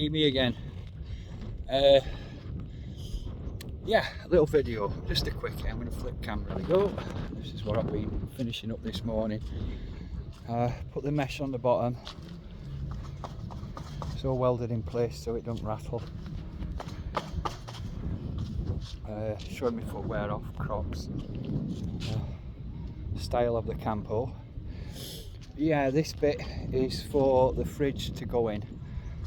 me again. Yeah, little video, just a quickie. I'm going to flip camera and go. This is what I've been finishing up this morning. Put the mesh on the bottom, it's all welded in place so it don't rattle. Showing me footwear off, Crocs. Style of the Campo. Yeah, this bit is for the fridge to go in,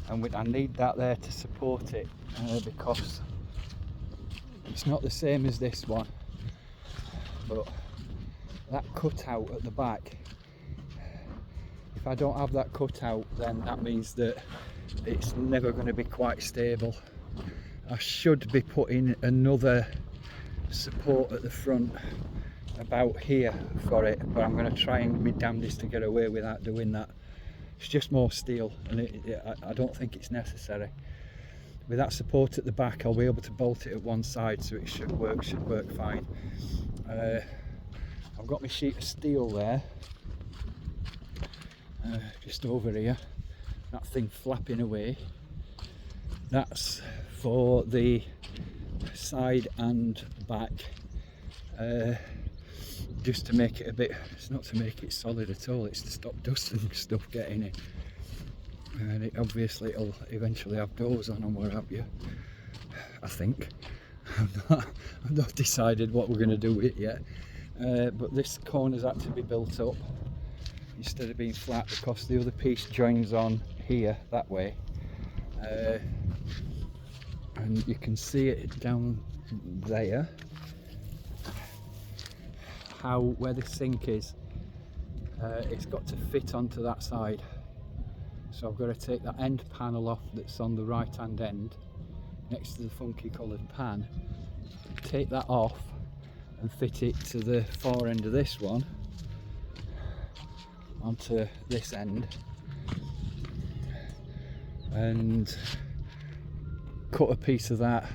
and I need that there to support it because it's not the same as this one, but that cutout at the back, if I don't have that cutout, then that means that it's never going to be quite stable. I should be putting another support at the front about here for it, but I'm going to try and be damnedest to get away without doing that. It's just more steel, and I don't think it's necessary. With that support at the back, I'll be able to bolt it at one side, so it should work fine. I've got my sheet of steel there, just over here, that thing flapping away. That's for the side and back, just to make it a bit, it's not to make it solid at all, it's to stop dust and stuff getting in. And obviously it'll eventually have doors on and what have you, I think. I've not decided what we're going to do with it yet, but this corner's had to be built up instead of being flat because the other piece joins on here that way, and you can see it down there, where the sink is. It's got to fit onto that side, so I've got to take that end panel off that's on the right hand end next to the funky coloured pan, take that off and fit it to the far end of this one onto this end, and cut a piece of that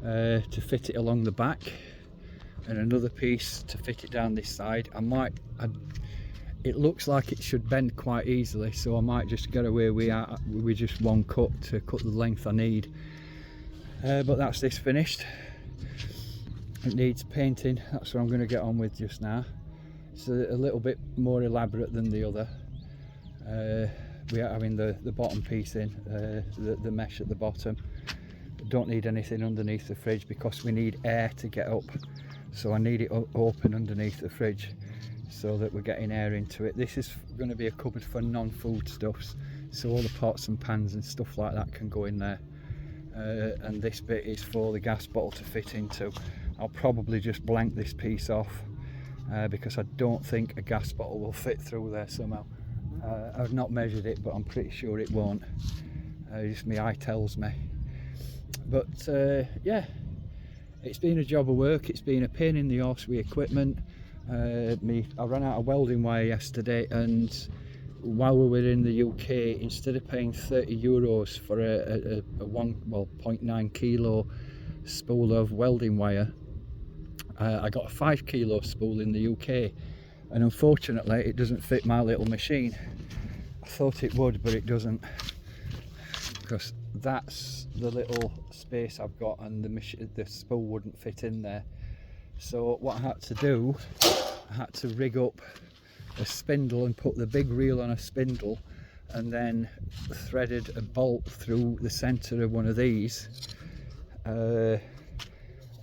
to fit it along the back, and another piece to fit it down this side. It looks like it should bend quite easily, so I might just get away with just one cut to cut the length I need. But that's this finished. It needs painting, that's what I'm going to get on with just now. It's a little bit more elaborate than the other. We are having the bottom piece in, the mesh at the bottom. Don't need anything underneath the fridge because we need air to get up, so I need it open underneath the fridge so that we're getting air into it. This is going to be a cupboard for non-food stuffs, so all the pots and pans and stuff like that can go in there, and this bit is for the gas bottle to fit into. I'll probably just blank this piece off because I don't think a gas bottle will fit through there somehow. I've not measured it, but I'm pretty sure it won't. Just my eye tells me. But yeah, it's been a job of work. It's been a pain in the arse with equipment. I ran out of welding wire yesterday, and while we were in the UK, instead of paying €30 for a 0.9 kilo spool of welding wire, I got a 5 kilo spool in the UK, and unfortunately it doesn't fit my little machine. I thought it would, but it doesn't, because that's the little space I've got, and the spool wouldn't fit in there. So what I had to do, I had to rig up a spindle and put the big reel on a spindle, and then threaded a bolt through the centre of one of these,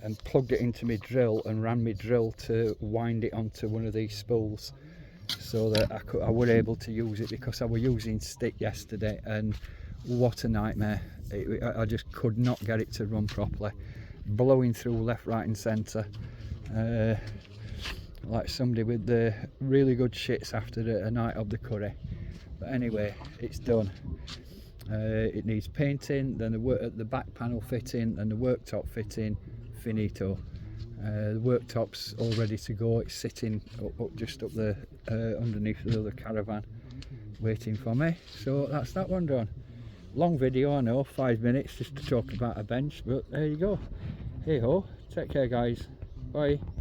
and plugged it into my drill and ran my drill to wind it onto one of these spools, so that I were able to use it, because I was using stick yesterday and what a nightmare. I just could not get it to run properly, blowing through left, right and centre, like somebody with the really good shits after a night of the curry. But anyway, it's done. It needs painting, then the back panel fitting, and the worktop fitting. Finito. The worktop's all ready to go. It's sitting just up the underneath the other caravan waiting for me. So that's that one done. Long video, I know, 5 minutes just to talk about a bench, but there you go. Hey ho, take care guys, bye.